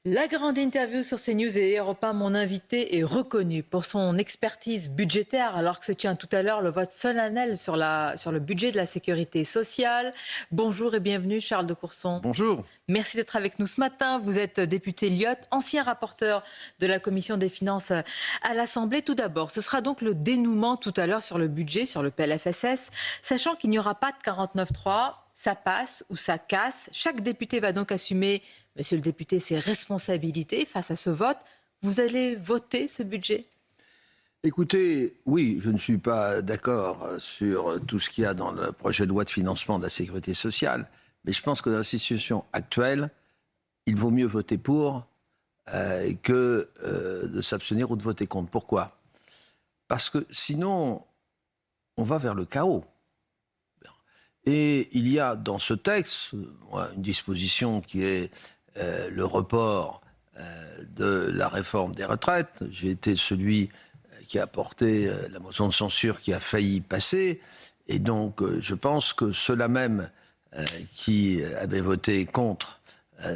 La grande interview sur CNews et Europe 1, mon invité est reconnu pour son expertise budgétaire alors que se tient tout à l'heure le vote solennel sur le budget de la sécurité sociale. Bonjour et bienvenue Charles de Courson. Bonjour. Merci d'être avec nous ce matin. Vous êtes député Lyotte, ancien rapporteur de la Commission des finances à l'Assemblée. Tout d'abord, ce sera donc le dénouement tout à l'heure sur le budget, sur le PLFSS, sachant qu'il n'y aura pas de 49.3. Ça passe ou ça casse. Chaque député va donc assumer, monsieur le député, ses responsabilités face à ce vote. Vous allez voter ce budget ? Écoutez, oui, je ne suis pas d'accord sur tout ce qu'il y a dans le projet de loi de financement de la sécurité sociale, mais je pense que dans la situation actuelle, il vaut mieux voter pour que de s'abstenir ou de voter contre. Pourquoi ? Parce que sinon, on va vers le chaos. Et il y a dans ce texte une disposition qui est le report de la réforme des retraites. J'ai été celui qui a porté la motion de censure qui a failli passer. Et donc, je pense que ceux-là même qui avaient voté contre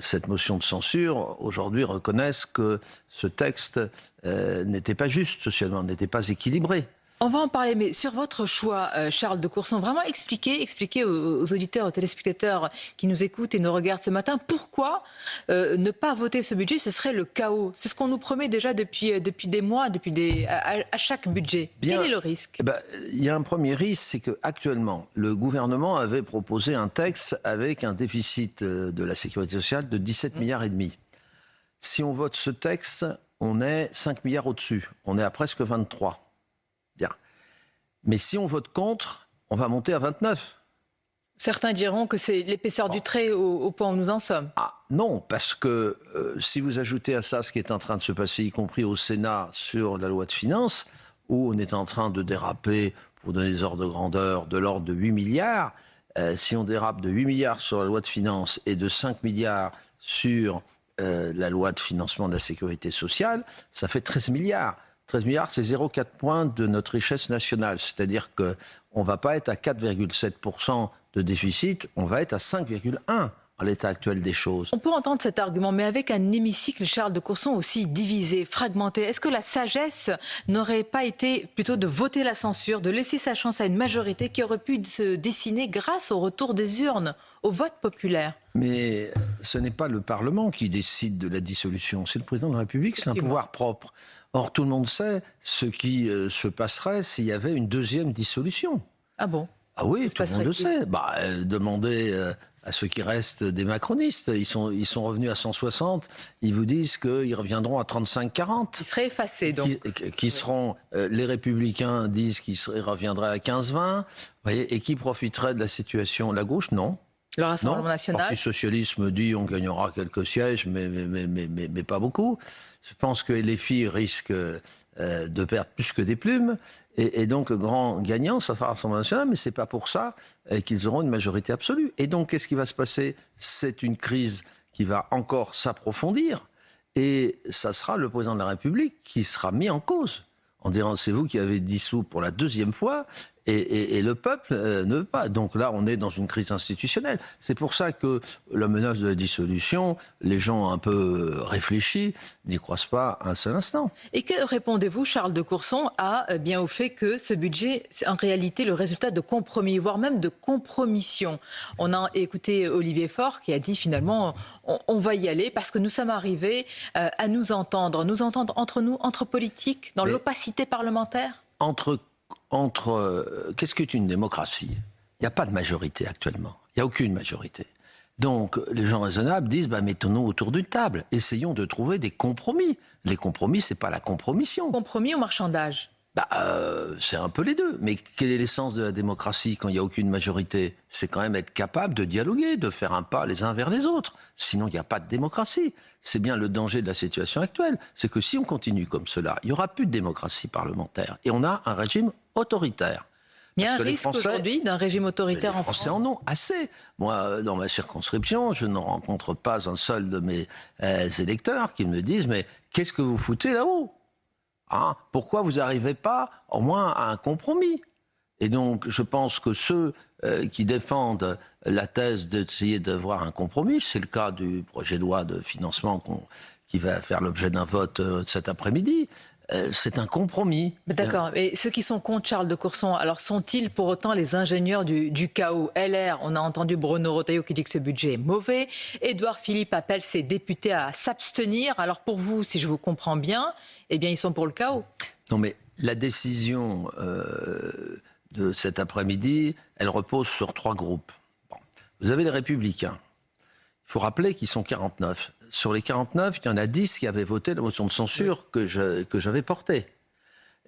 cette motion de censure, aujourd'hui reconnaissent que ce texte n'était pas juste socialement, n'était pas équilibré. On va en parler, mais sur votre choix, Charles de Courson, vraiment expliquer aux auditeurs, aux téléspectateurs qui nous écoutent et nous regardent ce matin, pourquoi ne pas voter ce budget, ce serait le chaos. C'est ce qu'on nous promet déjà depuis des mois, à chaque budget. Bien, quel est le risque ? Il y a un premier risque, c'est qu'actuellement, le gouvernement avait proposé un texte avec un déficit de la sécurité sociale de 17 milliards et demi. Si on vote ce texte, on est 5 milliards au-dessus. On est à presque 23. Bien. Mais si on vote contre, on va monter à 29. Certains diront que c'est l'épaisseur du trait au point où nous en sommes. Ah non, parce que si vous ajoutez à ça ce qui est en train de se passer, y compris au Sénat sur la loi de finances, où on est en train de déraper, pour donner des ordres de grandeur, de l'ordre de 8 milliards, si on dérape de 8 milliards sur la loi de finances et de 5 milliards sur la loi de financement de la sécurité sociale, ça fait 13 milliards. 13 milliards, c'est 0,4 points de notre richesse nationale. C'est-à-dire qu'on ne va pas être à 4,7% de déficit, on va être à 5,1% en l'état actuel des choses. On peut entendre cet argument, mais avec un hémicycle, Charles de Courson, aussi divisé, fragmenté, est-ce que la sagesse n'aurait pas été plutôt de voter la censure, de laisser sa chance à une majorité qui aurait pu se dessiner grâce au retour des urnes, au vote populaire ? Mais ce n'est pas le Parlement qui décide de la dissolution, c'est le président de la République, c'est un pouvoir propre. Or, tout le monde sait ce qui se passerait s'il y avait une deuxième dissolution. Ah bon ? Ah oui, tout le monde le sait. Demandez à ceux qui restent des macronistes. Ils sont revenus à 160. Ils vous disent qu'ils reviendront à 35-40. Ils seraient effacés, donc. Les Républicains disent qu'ils reviendraient à 15-20. Et qui profiterait de la situation ? La gauche, non. Le Rassemblement national. Le Parti socialiste me dit on gagnera quelques sièges, mais pas beaucoup. Je pense que les filles risquent de perdre plus que des plumes. Et donc le grand gagnant, ça sera le Rassemblement national, mais ce n'est pas pour ça qu'ils auront une majorité absolue. Et donc qu'est-ce qui va se passer ? C'est une crise qui va encore s'approfondir. Et ça sera le président de la République qui sera mis en cause. En disant c'est vous qui avez dissous pour la deuxième fois. Et le peuple ne veut pas. Donc là, on est dans une crise institutionnelle. C'est pour ça que la menace de la dissolution, les gens un peu réfléchis n'y croient pas un seul instant. Et que répondez-vous, Charles de Courson, au fait que ce budget, c'est en réalité le résultat de compromis, voire même de compromission ? On a écouté Olivier Faure qui a dit finalement, on va y aller parce que nous sommes arrivés à nous entendre entre nous, entre politiques, dans l'opacité parlementaire ? Qu'est-ce qu'est une démocratie ? Il n'y a pas de majorité actuellement. Il n'y a aucune majorité. Donc, les gens raisonnables disent mettons-nous autour d'une table. Essayons de trouver des compromis. Les compromis, ce n'est pas la compromission. Compromis ou marchandage ? C'est un peu les deux. Mais quelle est l'essence de la démocratie quand il n'y a aucune majorité ? C'est quand même être capable de dialoguer, de faire un pas les uns vers les autres. Sinon, il n'y a pas de démocratie. C'est bien le danger de la situation actuelle. C'est que si on continue comme cela, il n'y aura plus de démocratie parlementaire. Et on a un régime autoritaire. Il y a un risque aujourd'hui d'un régime autoritaire en France ? Les Français en ont assez. Moi, dans ma circonscription, je ne rencontre pas un seul de mes électeurs qui me disent « Mais qu'est-ce que vous foutez là-haut ? Pourquoi vous n'arrivez pas au moins à un compromis ?» Et donc, je pense que ceux qui défendent la thèse d'essayer d'avoir un compromis, c'est le cas du projet de loi de financement qui va faire l'objet d'un vote cet après-midi. C'est un compromis. D'accord. Et ceux qui sont contre Charles de Courson, alors sont-ils pour autant les ingénieurs du chaos? LR, on a entendu Bruno Retailleau qui dit que ce budget est mauvais. Édouard Philippe appelle ses députés à s'abstenir. Alors pour vous, si je vous comprends bien, eh bien ils sont pour le chaos. Non mais la décision de cet après-midi, elle repose sur 3 groupes. Bon. Vous avez les Républicains. Il faut rappeler qu'ils sont 49. Sur les 49, il y en a 10 qui avaient voté la motion de censure que j'avais portée.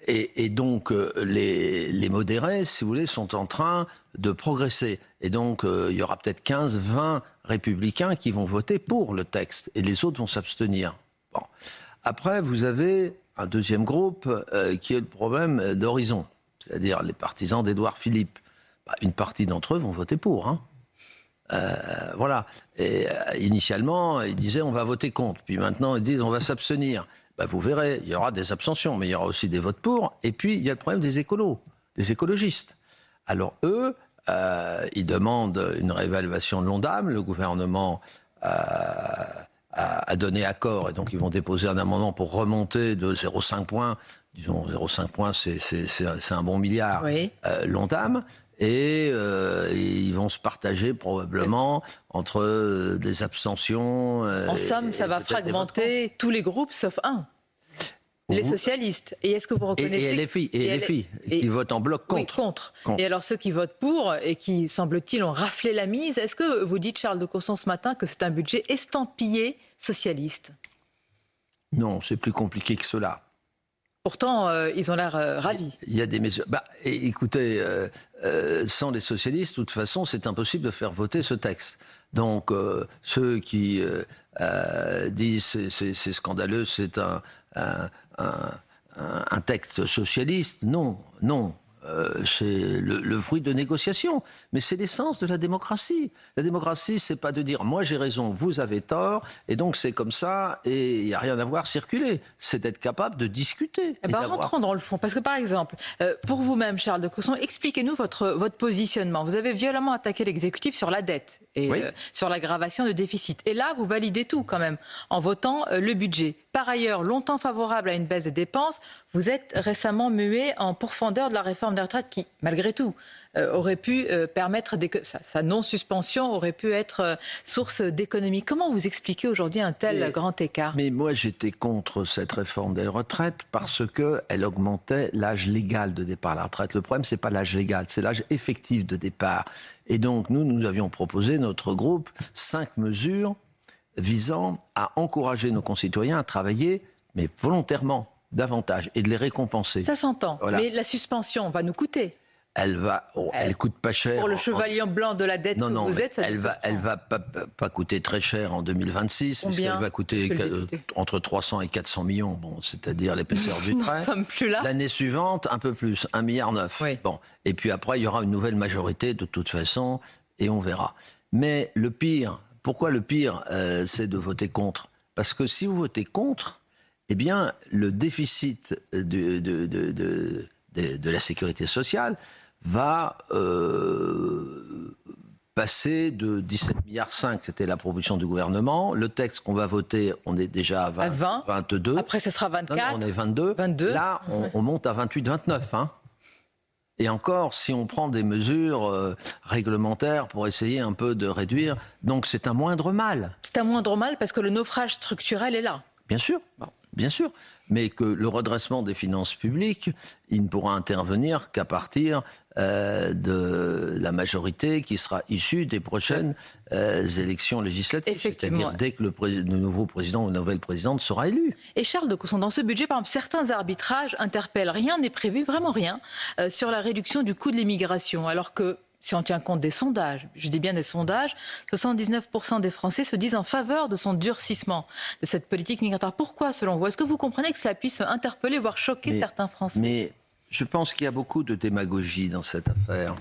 Et donc, les modérés, si vous voulez, sont en train de progresser. Et donc, il y aura peut-être 15, 20 républicains qui vont voter pour le texte. Et les autres vont s'abstenir. Bon. Après, vous avez un deuxième groupe qui est le problème d'Horizon. C'est-à-dire les partisans d'Édouard Philippe. Une partie d'entre eux vont voter pour, hein. Voilà. Et initialement, ils disaient on va voter contre. Puis maintenant, ils disent on va s'abstenir. Vous verrez, il y aura des abstentions, mais il y aura aussi des votes pour. Et puis, il y a le problème des écolos, des écologistes. Alors eux, ils demandent une réévaluation de l'ONDAM. Le gouvernement a donné accord. Et donc, ils vont déposer un amendement pour remonter de 0,5 points. Disons, 0,5 points, c'est un bon milliard. Oui. L'ONDAM. Et ils vont se partager probablement entre des abstentions. En somme, ça va fragmenter tous les groupes sauf un. Les socialistes. Et est-ce que vous reconnaissez... Et LFI, qui votent en bloc contre. Oui, contre. Et alors ceux qui votent pour et qui, semble-t-il, ont raflé la mise, est-ce que vous dites, Charles de Courson, ce matin, que c'est un budget estampillé socialiste? Non, c'est plus compliqué que cela. Pourtant, ils ont l'air ravis. Il y a des mesures. Écoutez, sans les socialistes, de toute façon, c'est impossible de faire voter ce texte. Donc, ceux qui disent c'est scandaleux, c'est un texte socialiste, non. C'est le fruit de négociations. Mais c'est l'essence de la démocratie. La démocratie, c'est pas de dire moi j'ai raison, vous avez tort, et donc c'est comme ça, et il n'y a rien à voir circuler. C'est d'être capable de discuter. Rentrons dans le fond. Parce que par exemple, pour vous-même, Charles de Courson, expliquez-nous votre positionnement. Vous avez violemment attaqué l'exécutif sur la dette et sur l'aggravation de déficit. Et là, vous validez tout quand même en votant le budget. Par ailleurs, longtemps favorable à une baisse des dépenses, vous êtes récemment mué en pourfendeur de la réforme des retraites qui, malgré tout, aurait pu permettre... Sa non-suspension aurait pu être source d'économie. Comment vous expliquez aujourd'hui un tel grand écart? Mais moi, j'étais contre cette réforme des retraites parce qu'elle augmentait l'âge légal de départ à la retraite. Le problème, c'est pas l'âge légal, c'est l'âge effectif de départ. Et donc, nous avions proposé, notre groupe, 5 mesures visant à encourager nos concitoyens à travailler, mais volontairement, davantage, et de les récompenser. Ça s'entend, voilà. Mais la suspension va nous coûter. Elle coûte pas cher. Pour le chevalier blanc de la dette vous êtes, elle va pas coûter très cher en 2026, puisqu'elle va coûter entre 300 et 400 millions, bon, c'est-à-dire l'épaisseur du trait. Nous sommes plus là. L'année suivante, un peu plus, 1,9 milliard. Oui. Bon, et puis après, il y aura une nouvelle majorité de toute façon, et on verra. Mais le pire, pourquoi le pire, c'est de voter contre? Parce que si vous votez contre, eh bien, le déficit de la sécurité sociale va passer de 17,5 milliards, c'était la proposition du gouvernement. Le texte qu'on va voter, on est déjà à 20, 22. Après, ce sera 24. Non, on est 22. Là, on monte à 28, 29. Hein. Et encore, si on prend des mesures réglementaires pour essayer un peu de réduire, donc c'est un moindre mal. C'est un moindre mal parce que le naufrage structurel est là. Bien sûr. Bon. Bien sûr, mais que le redressement des finances publiques, il ne pourra intervenir qu'à partir de la majorité qui sera issue des prochaines élections législatives. C'est-à-dire dès que le nouveau président ou la nouvelle présidente sera élu. Et Charles de Courson, dans ce budget, par exemple, certains arbitrages interpellent. Rien n'est prévu, vraiment rien, sur la réduction du coût de l'immigration, alors que si on tient compte des sondages, je dis bien des sondages, 79% des Français se disent en faveur de son durcissement, de cette politique migratoire. Pourquoi, selon vous? Est-ce que vous comprenez que cela puisse interpeller, voire choquer certains Français? Mais je pense qu'il y a beaucoup de démagogie dans cette affaire.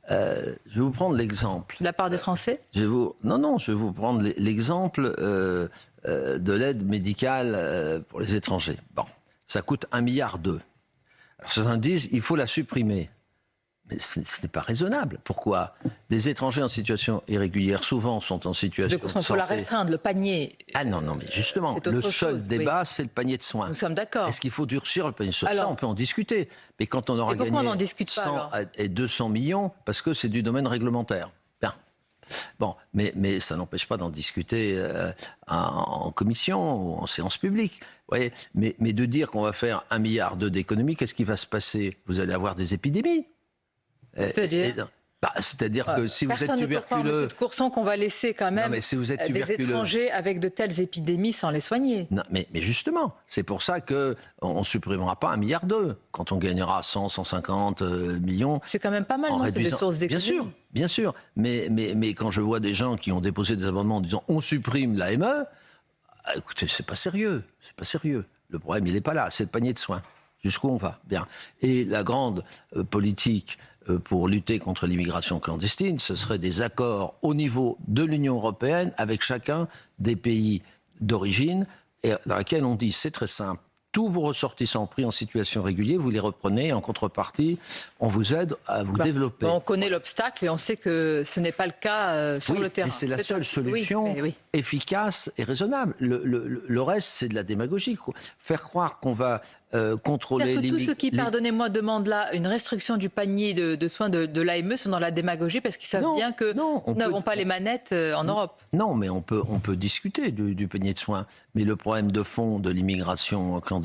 Je vais vous prendre l'exemple. De la part des Français? Je vais vous prendre l'exemple de l'aide médicale pour les étrangers. Bon, ça coûte 1,2 milliard. Alors certains disent il faut la supprimer. Mais ce n'est pas raisonnable. Pourquoi? Des étrangers en situation irrégulière, souvent, sont en situation de santé. Il faut la restreindre, le panier. Ah non, mais justement, le seul débat, c'est le panier de soins. Nous sommes d'accord. Est-ce qu'il faut durcir le panier de soins? Ça, on peut en discuter. Mais quand on aura gagné on n'en discute pas, 100 et 200 millions, parce que c'est du domaine réglementaire. Bien. Bon, mais ça n'empêche pas d'en discuter en commission ou en séance publique. Vous voyez, mais de dire qu'on va faire 1,2 milliard d'économies, qu'est-ce qui va se passer? Vous allez avoir des épidémies. C'est-à-dire que si vous êtes tuberculeux... M. de Courson, qu'on va laisser quand même des étrangers avec de telles épidémies sans les soigner. Non, mais justement, c'est pour ça qu'on ne supprimera pas 1,2 milliard quand on gagnera 100, 150 millions. C'est quand même pas mal, non? C'est des sources d'économie. Bien sûr. Mais quand je vois des gens qui ont déposé des amendements en disant on supprime l'AME, écoutez, c'est pas sérieux. C'est pas sérieux. Le problème, il n'est pas là. C'est le panier de soins. Jusqu'où on va? Bien. Et la grande politique pour lutter contre l'immigration clandestine, ce serait des accords au niveau de l'Union européenne avec chacun des pays d'origine, dans laquelle on dit, c'est très simple, tous vos ressortissants pris en situation régulière, vous les reprenez, en contrepartie, on vous aide à vous développer. On connaît l'obstacle et on sait que ce n'est pas le cas sur le terrain. Mais c'est la seule solution efficace et raisonnable. Le reste, c'est de la démagogie. Faire croire qu'on va contrôler tous ceux qui, pardonnez-moi, demandent là une restriction du panier de soins de l'AME sont dans la démagogie parce qu'ils savent bien que nous n'avons pas les manettes en Europe. Non, mais on peut discuter du panier de soins. Mais le problème de fond de l'immigration clandestine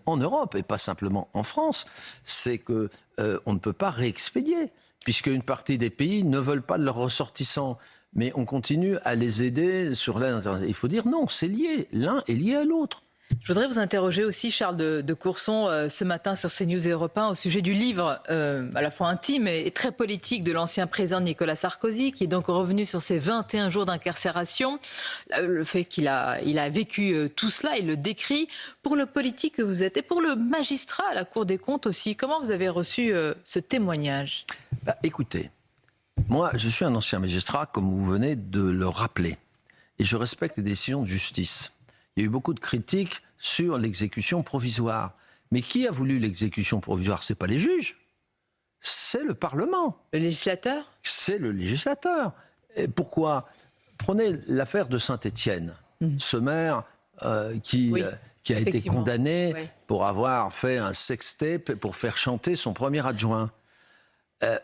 en Europe, et pas simplement en France, c'est qu'on ne peut pas réexpédier, puisque une partie des pays ne veulent pas de leurs ressortissants. Mais on continue à les aider sur l'aide internationale. Il faut dire non, c'est lié. L'un est lié à l'autre. Je voudrais vous interroger aussi, Charles de Courson, ce matin sur CNews et Europe 1, au sujet du livre à la fois intime et très politique de l'ancien président Nicolas Sarkozy, qui est donc revenu sur ses 21 jours d'incarcération. Le fait qu'il a vécu tout cela, il le décrit. Pour le politique que vous êtes et pour le magistrat à la Cour des comptes aussi, comment vous avez reçu ce témoignage? Écoutez, moi je suis un ancien magistrat, comme vous venez de le rappeler, et je respecte les décisions de justice. Il y a eu beaucoup de critiques sur l'exécution provisoire. Mais qui a voulu l'exécution provisoire? Ce n'est pas les juges, c'est le Parlement. Le législateur? C'est le législateur. Et pourquoi? Prenez l'affaire de Saint-Étienne. Ce maire qui a été condamné pour avoir fait un sextape pour faire chanter son premier adjoint.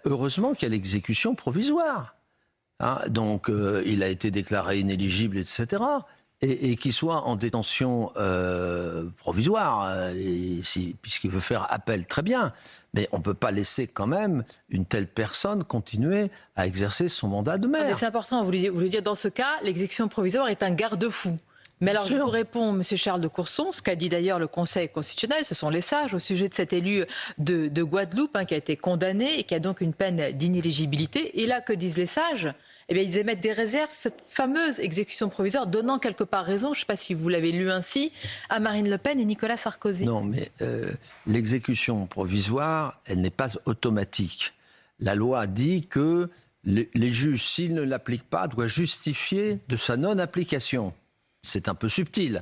Heureusement qu'il y a l'exécution provisoire. Donc il a été déclaré inéligible, etc., et qu'il soit en détention provisoire, puisqu'il veut faire appel, très bien. Mais on ne peut pas laisser quand même une telle personne continuer à exercer son mandat de maire. C'est important, vous voulez dire, dans ce cas, l'exécution provisoire est un garde-fou. Mais alors, je vous réponds, M. Charles de Courson, ce qu'a dit d'ailleurs le Conseil constitutionnel, ce sont les sages, au sujet de cet élu de Guadeloupe, qui a été condamné et qui a donc une peine d'inéligibilité. Et là, que disent les sages? Eh bien, ils émettent des réserves, cette fameuse exécution provisoire, donnant quelque part raison, je ne sais pas si vous l'avez lu ainsi, à Marine Le Pen et Nicolas Sarkozy. Non, mais l'exécution provisoire, elle n'est pas automatique. La loi dit que les juges, s'ils ne l'appliquent pas, doivent justifier de sa non-application. C'est un peu subtil,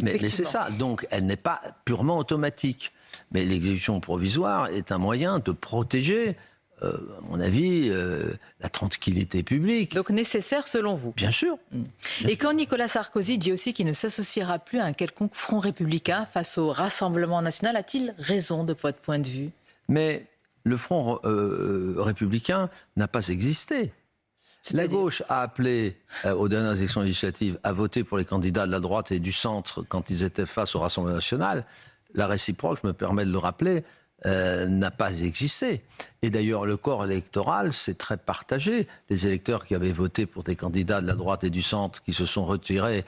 mais c'est ça. Donc, elle n'est pas purement automatique. Mais l'exécution provisoire est un moyen de protéger, à mon avis, la tranquillité publique. Donc nécessaire selon vous? Bien sûr. Et quand Nicolas Sarkozy dit aussi qu'il ne s'associera plus à un quelconque front républicain face au Rassemblement national, a-t-il raison de votre point de vue? Mais le front républicain n'a pas existé. La gauche a appelé aux dernières élections législatives à voter pour les candidats de la droite et du centre quand ils étaient face au Rassemblement national. La réciproque, je me permets de le rappeler, n'a pas existé. Et d'ailleurs, le corps électoral, c'est très partagé. Les électeurs qui avaient voté pour des candidats de la droite et du centre qui se sont retirés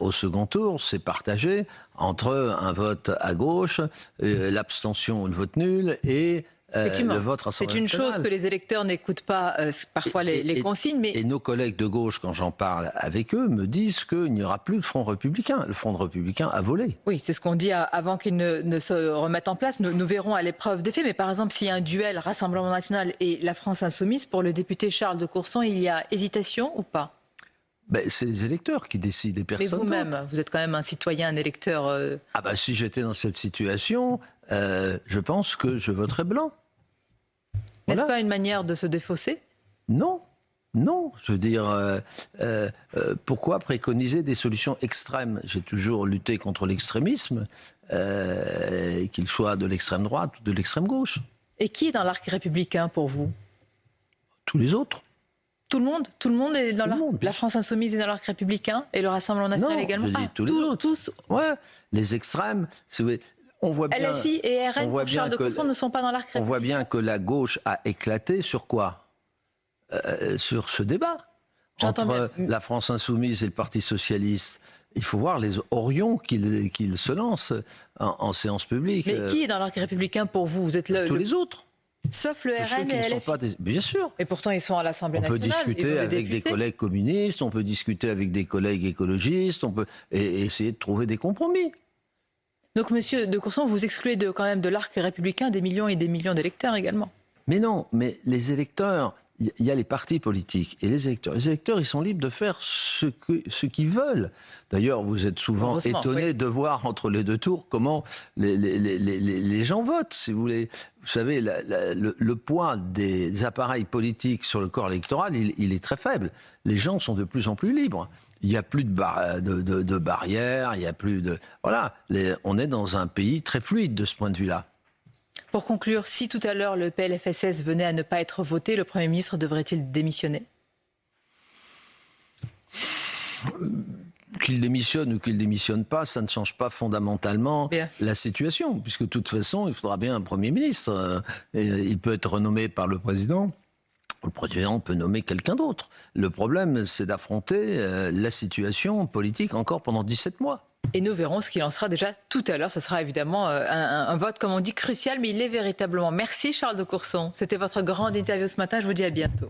au second tour, c'est partagé entre un vote à gauche, l'abstention ou le vote nul et le vote Rassemblement national. C'est une chose que les électeurs n'écoutent pas parfois les consignes. Mais... Et nos collègues de gauche, quand j'en parle avec eux, me disent qu'il n'y aura plus de front républicain. Le front républicain a volé. Oui, c'est ce qu'on dit avant qu'il ne se remette en place. Nous verrons à l'épreuve des faits. Mais par exemple, s'il y a un duel Rassemblement national et la France insoumise, pour le député Charles de Courson, il y a hésitation ou pas? C'est les électeurs qui décident, les personnes. Mais vous-même, vous êtes quand même un citoyen, un électeur... Si j'étais dans cette situation, je pense que je voterais blanc. N'est-ce Voilà. pas une manière de se défausser? Non, non. Je veux dire, pourquoi préconiser des solutions extrêmes? J'ai toujours lutté contre l'extrémisme, qu'il soit de l'extrême droite ou de l'extrême gauche. Et qui est dans l'arc républicain pour vous? Tous les autres. Tout le monde? Tout le monde est dans Tout le monde, bien La France insoumise est dans l'arc républicain et le Rassemblement national Non, également? je dis tous les autres. Tous. Ouais, les extrêmes. On voit bien. LFI et RN, on voit pour Charles de bien que- Courson, ne sont pas dans l'arc On républicain. voit bien que la gauche a éclaté sur quoi? Sur ce débat. J'entends Entre bien. la France insoumise et le Parti socialiste. Il faut voir les orions qu'ils se lancent en séance publique. Mais qui est dans l'arc républicain pour vous? Vous êtes Tous les autres. sauf le Ceux RN qui et ne sont LFI. pas Bien sûr. Et pourtant, ils sont à l'Assemblée On peut nationale. Ils ont discuter des avec des députés. collègues communistes, on peut discuter avec des collègues écologistes, on peut essayer de trouver des compromis. Donc, monsieur de Courson, vous excluez quand même de l'arc républicain des millions et des millions d'électeurs également. Mais non, mais les électeurs, il y a les partis politiques et les électeurs. Les électeurs, ils sont libres de faire ce qu'ils veulent. D'ailleurs, vous êtes souvent Heureusement, étonné oui. de voir entre les deux tours comment les gens votent, si vous voulez. Vous savez, le poids des appareils politiques sur le corps électoral, il est très faible. Les gens sont de plus en plus libres. Il n'y a plus de barrières, il n'y a plus de... Voilà, on est dans un pays très fluide de ce point de vue-là. Pour conclure, si tout à l'heure le PLFSS venait à ne pas être voté, le Premier ministre devrait-il démissionner? Qu'il démissionne ou qu'il démissionne pas, ça ne change pas fondamentalement Bien. la situation, puisque de toute façon, il faudra bien un Premier ministre. Il peut être renommé par le président. Le président peut nommer quelqu'un d'autre. Le problème, c'est d'affronter la situation politique encore pendant 17 mois. Et nous verrons ce qu'il en sera déjà tout à l'heure. Ce sera évidemment un vote, comme on dit, crucial, mais il l'est véritablement. Merci Charles de Courson. C'était votre grande interview ce matin. Je vous dis à bientôt.